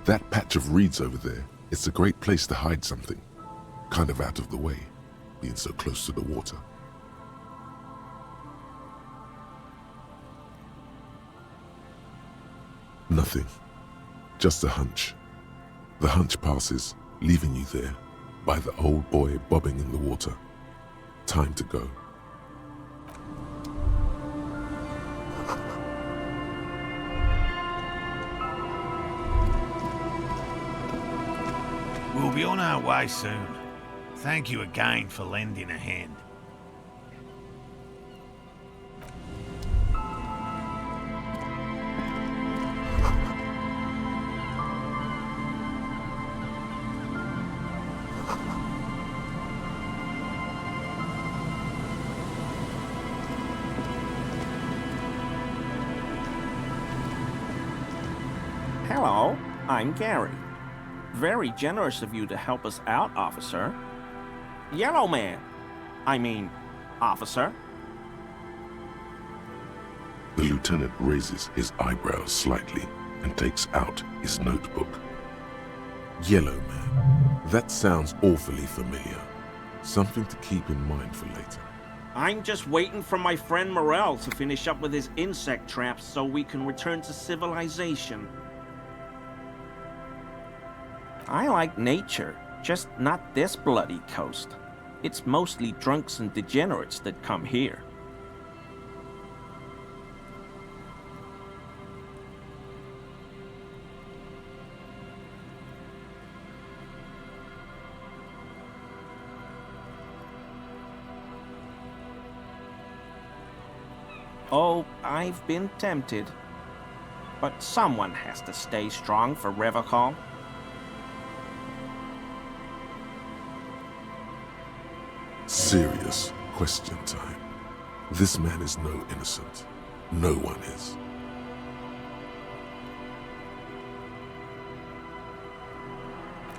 That patch of reeds over there, it's a great place to hide something. Kind of out of the way, being so close to the water. Nothing. Just a hunch. The hunch passes, leaving you there, by the old boy bobbing in the water. Time to go. We'll be on our way soon. Thank you again for lending a hand. Hello, I'm Gary. Very generous of you to help us out, officer. Yellow man. I mean, officer. The lieutenant raises his eyebrows slightly and takes out his notebook. Yellow man. That sounds awfully familiar. Something to keep in mind for later. I'm just waiting for my friend Morel to finish up with his insect traps so we can return to civilization. I like nature, just not this bloody coast. It's mostly drunks and degenerates that come here. Oh, I've been tempted. But someone has to stay strong for Revocol. Serious question time. This man is no innocent. No one is.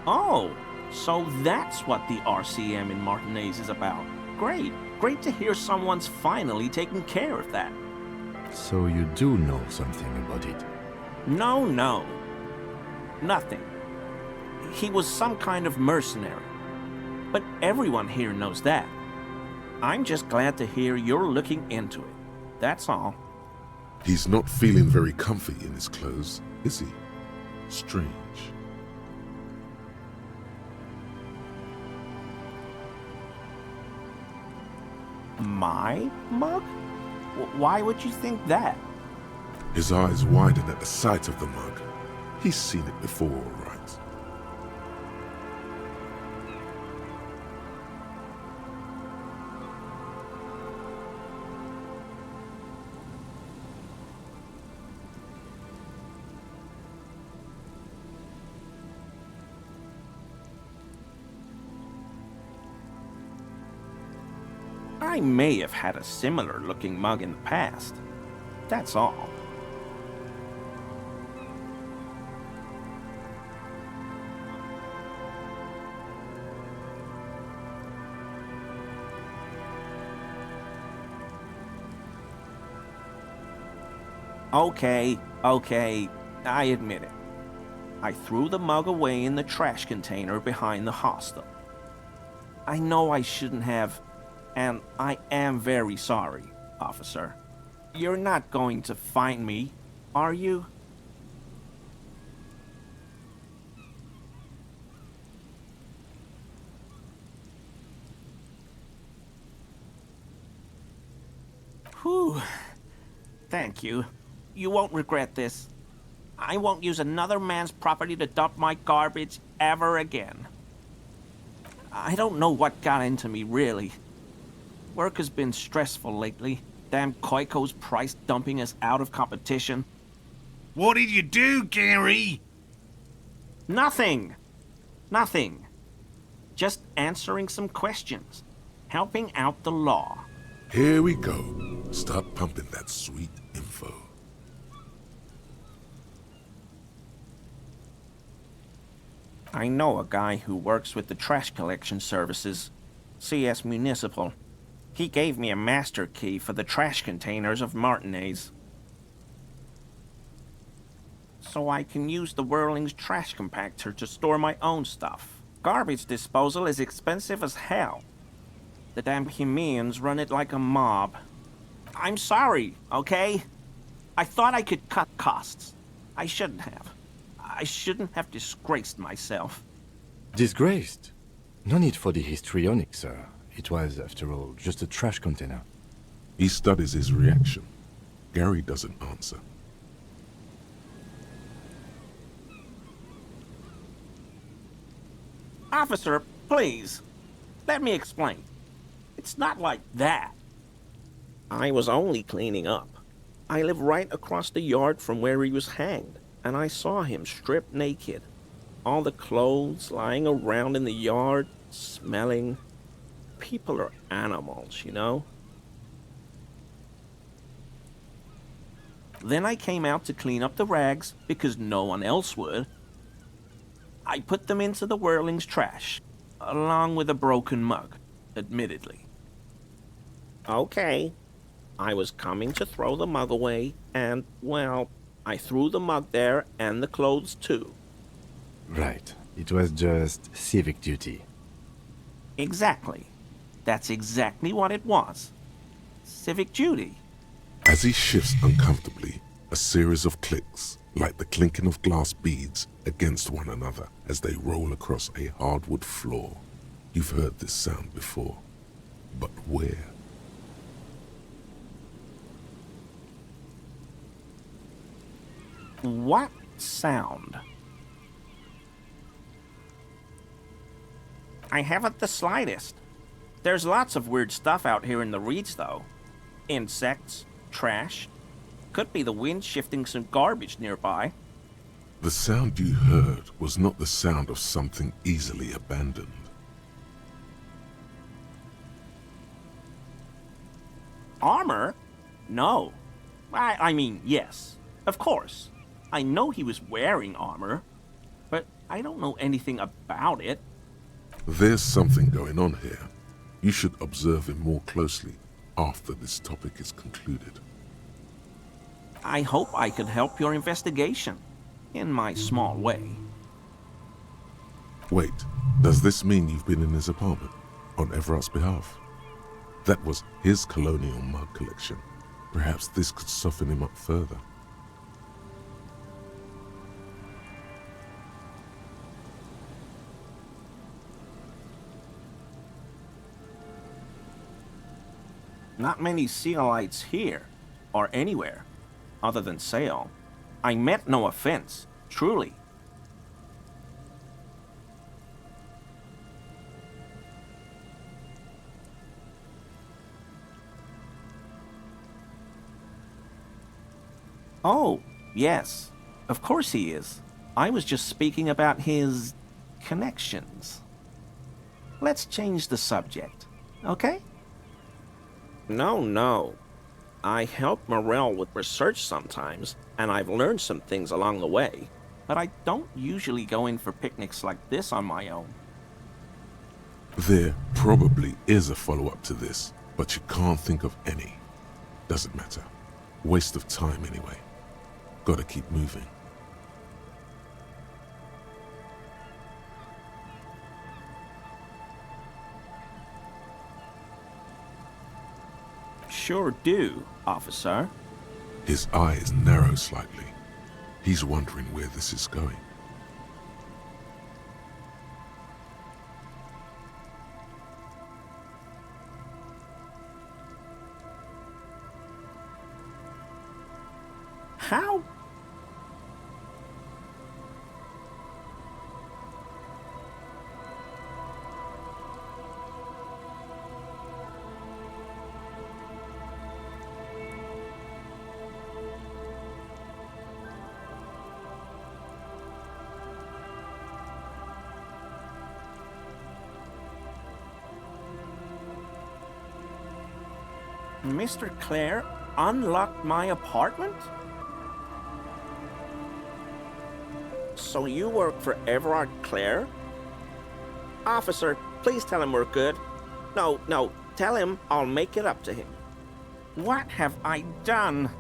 Oh, so that's what the RCM in Martinez is about. Great. Great to hear someone's finally taking care of that. So you do know something about it? No. Nothing. He was some kind of mercenary. But everyone here knows that. I'm just glad to hear you're looking into it. That's all. He's not feeling very comfy in his clothes, is he? Strange. My mug? Why would you think that? His eyes widen at the sight of the mug. He's seen it before, all right. I may have had a similar looking mug in the past. That's all. Okay, I admit it. I threw the mug away in the trash container behind the hostel. I know I shouldn't have, and I am very sorry, officer. You're not going to find me, are you? Whew. Thank you. You won't regret this. I won't use another man's property to dump my garbage ever again. I don't know what got into me, really. Work has been stressful lately. Damn Koiko's price dumping us out of competition. What did you do, Gary? Nothing. Just answering some questions. Helping out the law. Here we go. Start pumping that sweet info. I know a guy who works with the trash collection services, CS Municipal. He gave me a master key for the trash containers of Martinez. so I can use the Whirling's trash compactor to store my own stuff. Garbage disposal is expensive as hell. The damn Hemians run it like a mob. I'm sorry, okay? I thought I could cut costs. I shouldn't have. I shouldn't have disgraced myself. Disgraced? No need for the histrionic, sir. It was, after all, just a trash container. He studies his reaction. Gary doesn't answer. Officer, please. Let me explain. It's not like that. I was only cleaning up. I live right across the yard from where he was hanged, and I saw him stripped naked. All the clothes lying around in the yard, smelling. People are animals, you know? Then I came out to clean up the rags because no one else would. I put them into the Whirling's trash, along with a broken mug, admittedly. Okay, I was coming to throw the mug away, and, well, I threw the mug there and the clothes too. Right. It was just civic duty. Exactly. That's exactly what it was. Civic duty. As he shifts uncomfortably, a series of clicks, like the clinking of glass beads against one another as they roll across a hardwood floor. You've heard this sound before, but where? What sound? I haven't the slightest. There's lots of weird stuff out here in the reeds, though. Insects, trash. Could be the wind shifting some garbage nearby. The sound you heard was not the sound of something easily abandoned. Armor? No. I mean, yes. Of course. I know he was wearing armor, but I don't know anything about it. There's something going on here. You should observe him more closely after this topic is concluded. I hope I could help your investigation, in my small way. Wait, does this mean you've been in his apartment, on Everart's behalf? That was his colonial mug collection. Perhaps this could soften him up further. Not many Sealites here, or anywhere, other than Sale. I meant no offense, truly. Oh, yes, of course he is. I was just speaking about his connections. Let's change the subject, okay? No. I help Morel with research sometimes, and I've learned some things along the way. But I don't usually go in for picnics like this on my own. There probably is a follow-up to this, but you can't think of any. Doesn't matter. Waste of time anyway. Gotta keep moving. Sure do, officer. His eyes narrow slightly. He's wondering where this is going. How? Mr. Clare unlocked my apartment? So you work for Everard Clare? Officer, please tell him we're good. No, tell him I'll make it up to him. What have I done?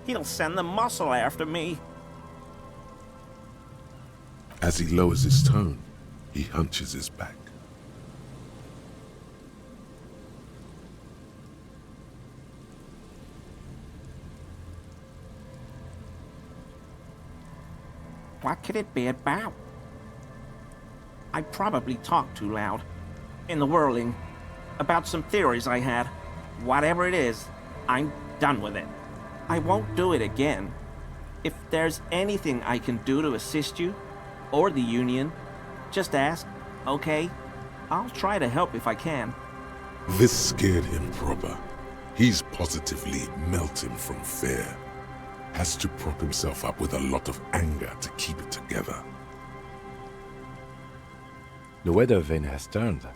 He'll send the muscle after me. As he lowers his tone, he hunches his back. What could it be about? I probably talked too loud. In the whirling. About some theories I had. Whatever it is, I'm done with it. I won't do it again. If there's anything I can do to assist you, or the Union, just ask, okay? I'll try to help if I can. This scared him proper. He's positively melting from fear. Has to prop himself up with a lot of anger to keep it together. The weather vane has turned.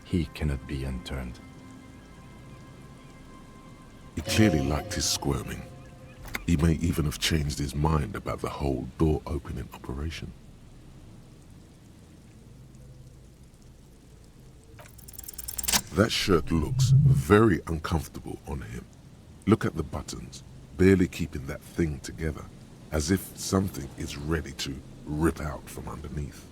He cannot be unturned. He clearly liked his squirming. He may even have changed his mind about the whole door-opening operation. That shirt looks very uncomfortable on him. Look at the buttons, barely keeping that thing together, as if something is ready to rip out from underneath.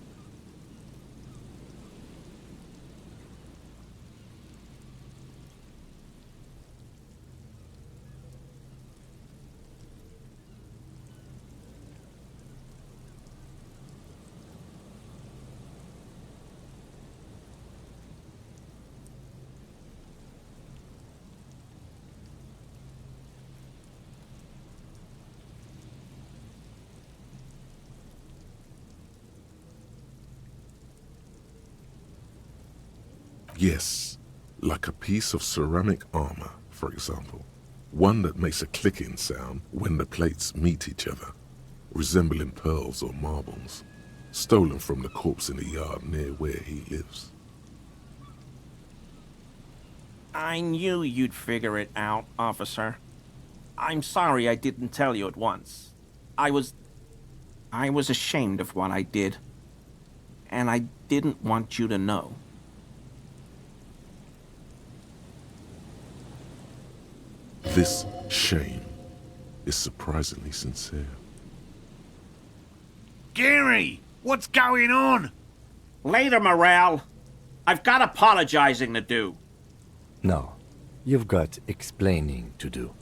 Yes, like a piece of ceramic armor, for example. One that makes a clicking sound when the plates meet each other, resembling pearls or marbles, stolen from the corpse in the yard near where he lives. I knew you'd figure it out, officer. I'm sorry I didn't tell you at once. I was ashamed of what I did. And I didn't want you to know. This shame is surprisingly sincere. Gary, what's going on? Later, Morale. I've got apologizing to do. No, you've got explaining to do.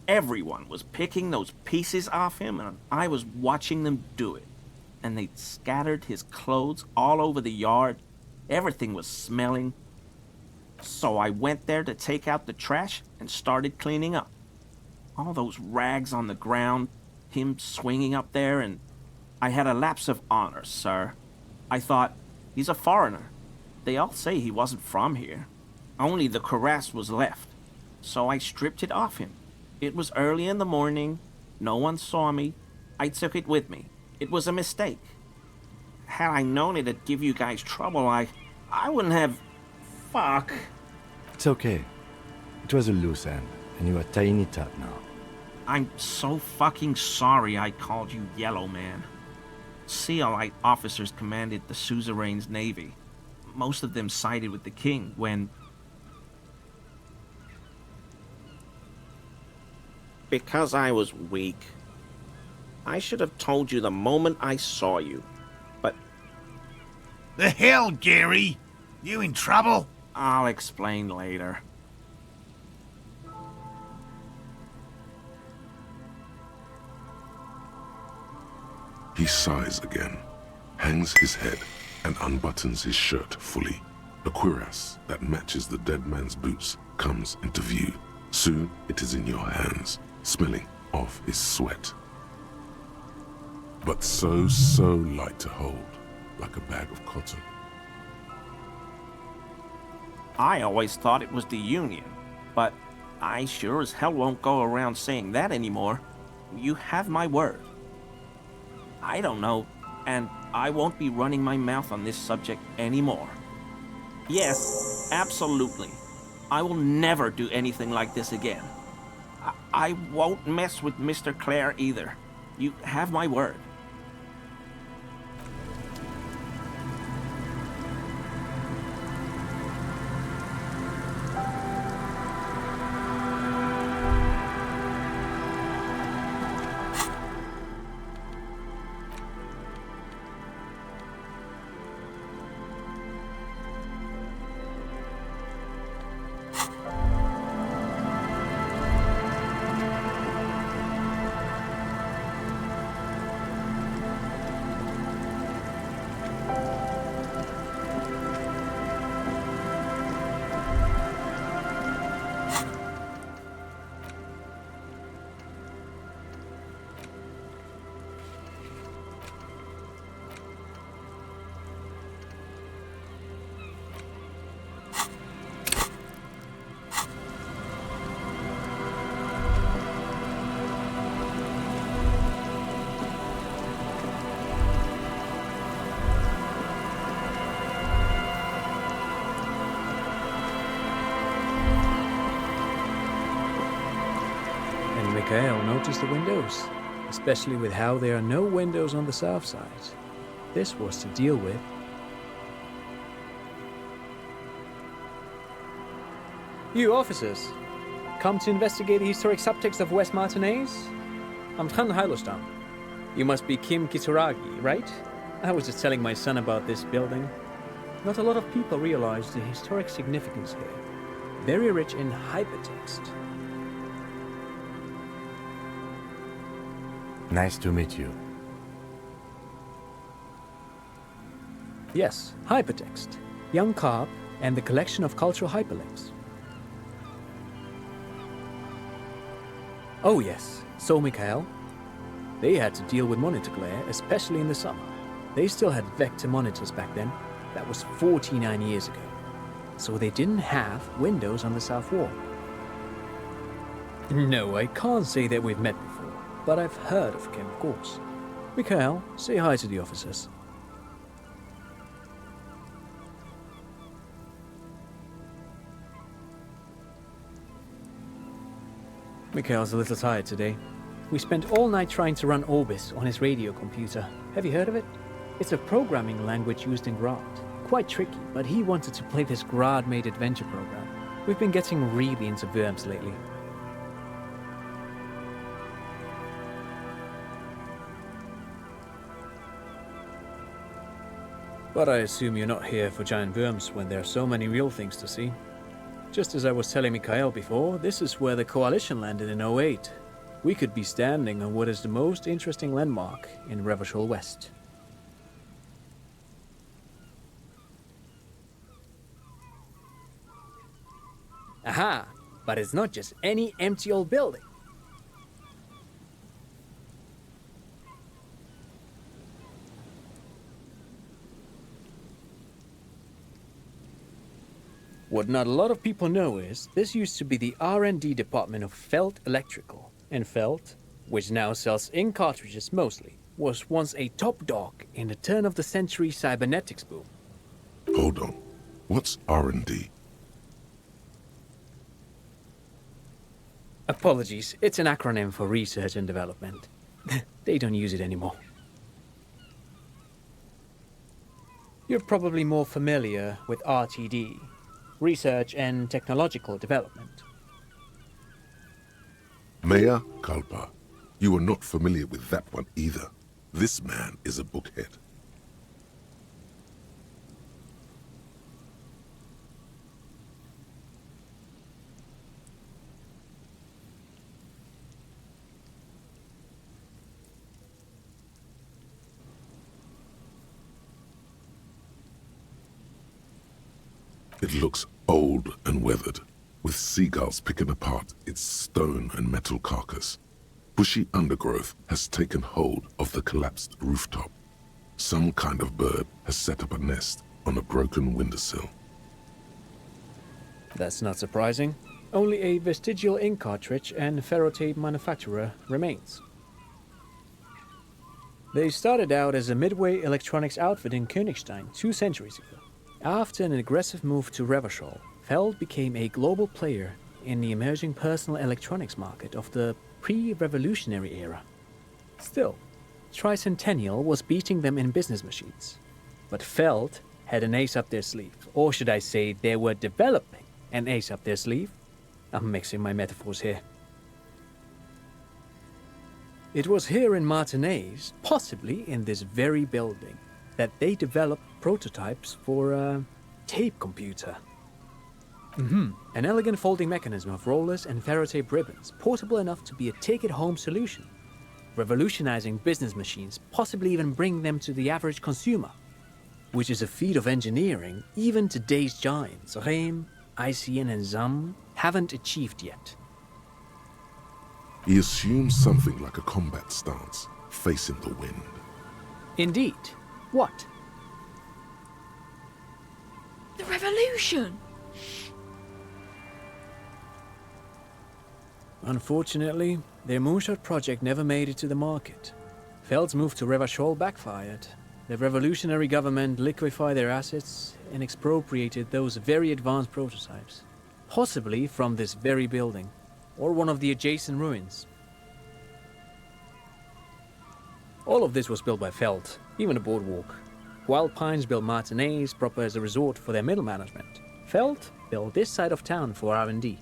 Everyone was picking those pieces off him, and I was watching them do it. And they'd scattered his clothes all over the yard. Everything was smelling. So I went there to take out the trash and started cleaning up. All those rags on the ground, him swinging up there, and I had a lapse of honor, sir. I thought, he's a foreigner. They all say he wasn't from here. Only the cuirass was left. So I stripped it off him. It was early in the morning. No one saw me. I took it with me. It was a mistake. Had I known it'd give you guys trouble, I wouldn't have... Fuck. It's okay. It was a loose end, and you are tying it up now. I'm so fucking sorry I called you Yellow Man. Seolite officers commanded the suzerain's navy. Most of them sided with the king when... Because I was weak. I should have told you the moment I saw you. But The hell, Gary? You in trouble? I'll explain later. He sighs again, hangs his head, and unbuttons his shirt fully. A cuirass that matches the dead man's boots comes into view. Soon it is in your hands, smelling of his sweat. But so light to hold, like a bag of cotton. I always thought it was the Union, but I sure as hell won't go around saying that anymore. You have my word. I don't know, and I won't be running my mouth on this subject anymore. Yes, absolutely. I will never do anything like this again. I won't mess with Mr. Clare either. You have my word. notice the windows, especially with how there are no windows on the south side. This was to deal with. You officers, come to investigate the historic subtext of West Martinez? I'm Tran Heilostam. You must be Kim Kituragi, right? I was just telling my son about this building. Not a lot of people realize the historic significance here. Very rich in hypertext. Nice to meet you. Yes, hypertext. Young Carp and the collection of cultural hyperlinks. Oh yes, so Mikhail. They had to deal with monitor glare, especially in the summer. They still had vector monitors back then. That was 49 years ago. So they didn't have windows on the south wall. No, I can't say that we've met before, but I've heard of Kim, of course. Mikhail, say hi to the officers. Mikhail's a little tired today. We spent all night trying to run Orbis on his radio computer. Have you heard of it? It's a programming language used in Grad. Quite tricky, but he wanted to play this Grad-made adventure program. We've been getting really into Worms lately. But I assume you're not here for giant worms when there are so many real things to see. Just as I was telling Mikhail before, this is where the Coalition landed in '08. We could be standing on what is the most interesting landmark in Revachol West. Aha! But it's not just any empty old building. What not a lot of people know is, this used to be the R&D department of Felt Electrical. And Felt, which now sells ink cartridges mostly, was once a top dog in the turn-of-the-century cybernetics boom. Hold on. What's R&D? Apologies, it's an acronym for research and development. They don't use it anymore. You're probably more familiar with RTD, Research and Technological Development. Mea culpa. You are not familiar with that one either. This man is a bookhead. It looks old and weathered, with seagulls picking apart its stone and metal carcass. Bushy undergrowth has taken hold of the collapsed rooftop. Some kind of bird has set up a nest on a broken windowsill. That's not surprising. Only a vestigial ink cartridge and ferrotape manufacturer remains. They started out as a midway electronics outfit in Königstein 2 centuries ago. After an aggressive move to Revachol, Feld became a global player in the emerging personal electronics market of the pre-revolutionary era. Still, Tricentennial was beating them in business machines. But Feld had an ace up their sleeve, or should I say they were developing an ace up their sleeve? I'm mixing my metaphors here. It was here in Martinez, possibly in this very building, that they developed prototypes for a tape computer. An elegant folding mechanism of rollers and ferrotape ribbons, portable enough to be a take-it-home solution, revolutionizing business machines, possibly even bring them to the average consumer, which is a feat of engineering even today's giants, Rehm, ICN and ZAM, haven't achieved yet. He assumes something like a combat stance, facing the wind. Indeed. What? The revolution! Unfortunately, their moonshot project never made it to the market. Feld's move to Revachol backfired. The revolutionary government liquefied their assets and expropriated those very advanced prototypes. Possibly from this very building, or one of the adjacent ruins. All of this was built by Feld, even the boardwalk. Wild Pines built Martinez proper as a resort for their middle management. Feld built this side of town for R&D.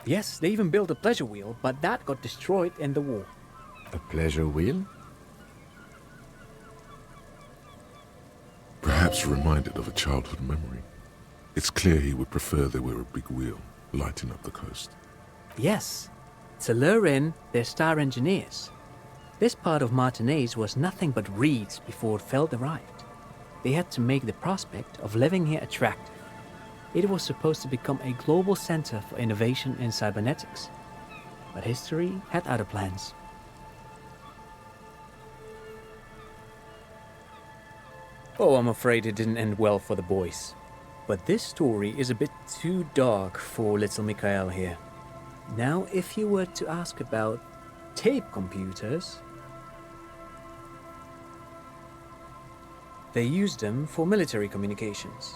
Yes, they even built a pleasure wheel, but that got destroyed in the war. A pleasure wheel? Perhaps reminded of a childhood memory. It's clear he would prefer there were a big wheel lighting up the coast. Yes, to lure in their star engineers. This part of Martinez was nothing but reeds before Feld arrived. They had to make the prospect of living here attractive. It was supposed to become a global center for innovation in cybernetics. But history had other plans. Oh, I'm afraid it didn't end well for the boys. But this story is a bit too dark for little Mikhail here. Now, if you were to ask about tape computers, they used them for military communications,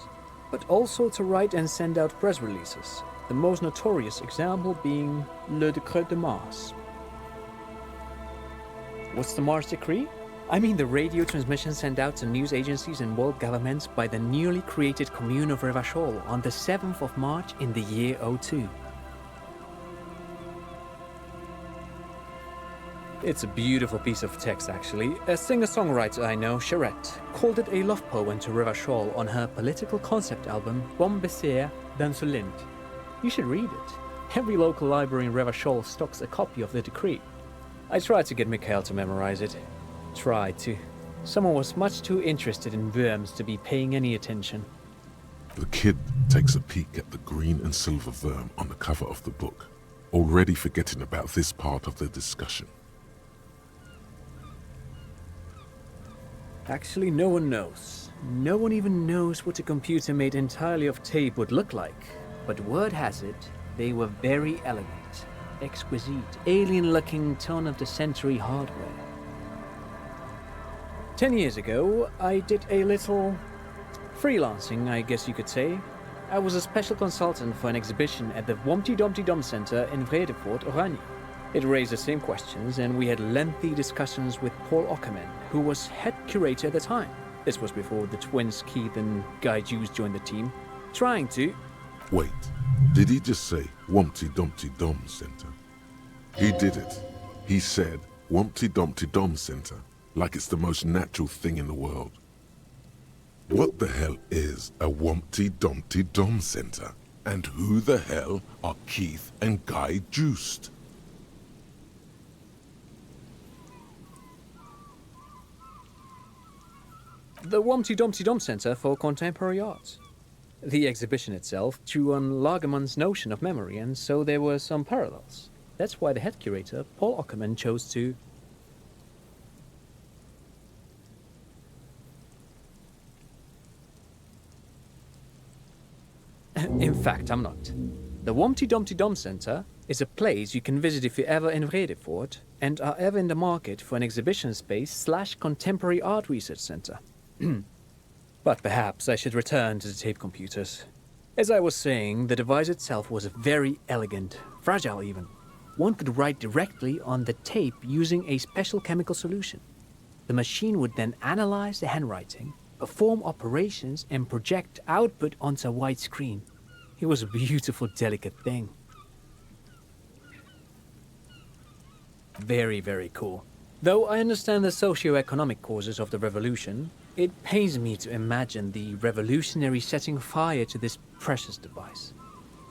but also to write and send out press releases, the most notorious example being Le Décret de Mars. What's the Mars Decree? I mean the radio transmission sent out to news agencies and world governments by the newly created Commune of Revachol on the 7th of March in the year 02. It's a beautiful piece of text, actually. A singer-songwriter I know, Charette, called it a love poem to Revachol on her political concept album, Bon Baiser dans ce Lind. You should read it. Every local library in Revachol stocks a copy of the decree. I tried to get Mikhail to memorize it. Tried to. Someone was much too interested in worms to be paying any attention. The kid takes a peek at the green and silver worm on the cover of the book, already forgetting about this part of the discussion. Actually, no one knows. No one even knows what a computer made entirely of tape would look like. But word has it, they were very elegant, exquisite, alien-looking turn-of-the-century hardware. 10 years ago, I did a little freelancing, I guess you could say. I was a special consultant for an exhibition at the Womty Dumpty Dum Center in Vredefort, Oranje. It raised the same questions, and we had lengthy discussions with Paul Ockerman, who was head curator at the time. This was before the twins Keith and Guy Jews joined the team, trying to... Wait, did he just say Wumpty Dumpty Dum Center? He did it. He said Wumpty Dumpty Dum Center, like it's the most natural thing in the world. What the hell is a Wumpty Dumpty Dum Center? And who the hell are Keith and Guy Juiced? The Womty Dumpty Dum Center for Contemporary Art. The exhibition itself drew on Lagerman's notion of memory, and so there were some parallels. That's why the head curator, Paul Ockerman, chose to... In fact, I'm not. The Womty Dumpty Dum Center is a place you can visit if you're ever in Vredefort and are ever in the market for an exhibition space / contemporary art research center. But perhaps I should return to the tape computers. As I was saying, the device itself was very elegant, fragile even. One could write directly on the tape using a special chemical solution. The machine would then analyze the handwriting, perform operations, and project output onto a white screen. It was a beautiful, delicate thing. Very, very cool. Though I understand the socio-economic causes of the revolution, it pains me to imagine the revolutionaries setting fire to this precious device.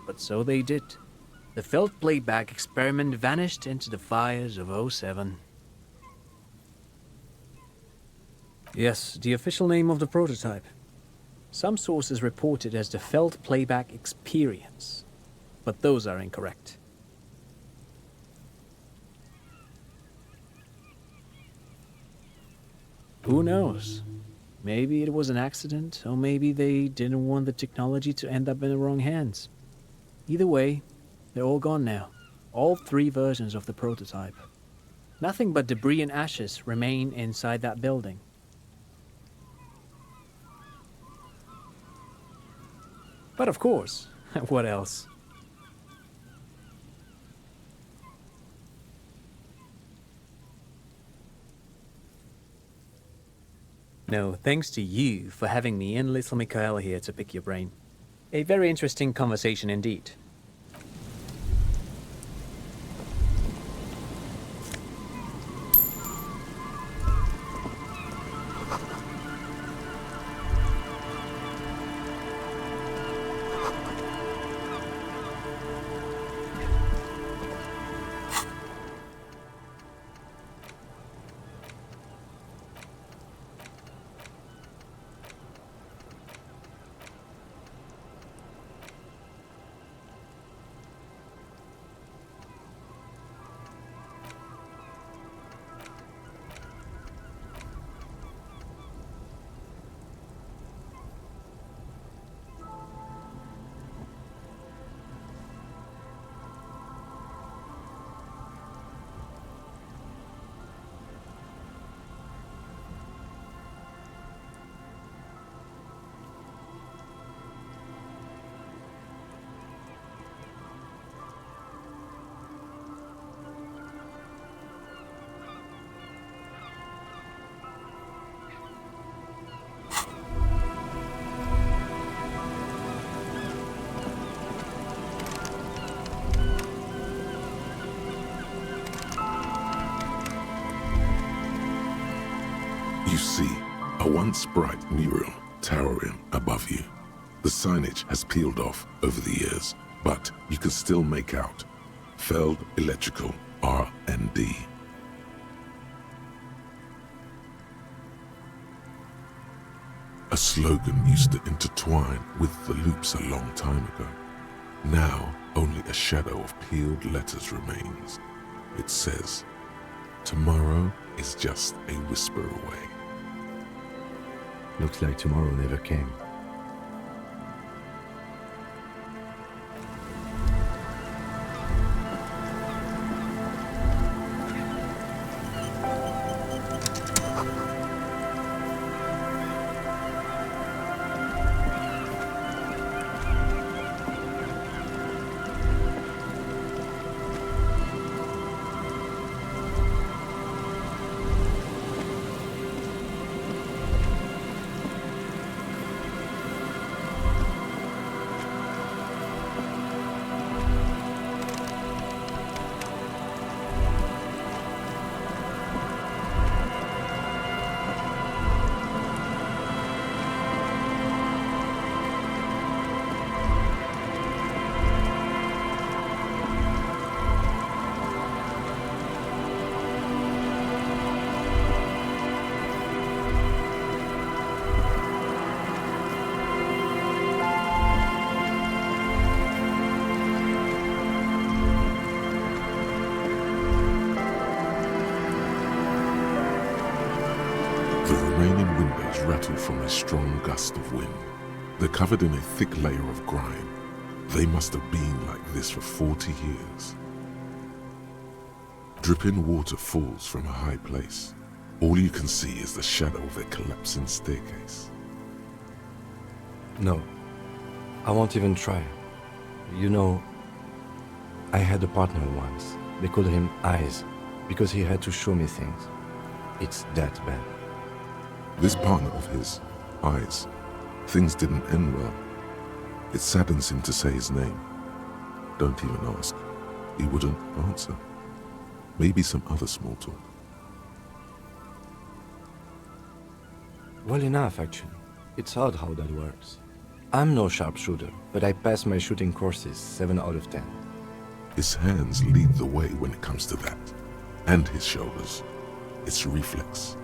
But so they did. The Feld playback experiment vanished into the fires of '07. Yes, the official name of the prototype. Some sources report it as the Feld Playback Experience, but those are incorrect. Who knows? Maybe it was an accident, or maybe they didn't want the technology to end up in the wrong hands. Either way, they're all gone now. All 3 versions of the prototype. Nothing but debris and ashes remain inside that building. But of course, what else? No, thanks to you for having me and little Mikhail here to pick your brain. A very interesting conversation indeed. You see a once bright mural towering above you. The signage has peeled off over the years, but you can still make out Feld Electrical R&D. A slogan used to intertwine with the loops a long time ago. Now, only a shadow of peeled letters remains. It says, "Tomorrow is just a whisper away." Looks like tomorrow never came. The remaining windows rattle from a strong gust of wind. They're covered in a thick layer of grime. They must have been like this for 40 years. Dripping water falls from a high place. All you can see is the shadow of a collapsing staircase. No, I won't even try. You know, I had a partner once. They called him Eyes, because he had to show me things. It's that bad. This partner of his, Eyes, things didn't end well. It saddens him to say his name. Don't even ask. He wouldn't answer. Maybe some other small talk. Well enough, actually. It's odd how that works. I'm no sharpshooter, but I pass my shooting courses 7 out of 10. His hands lead the way when it comes to that. And his shoulders. It's reflex.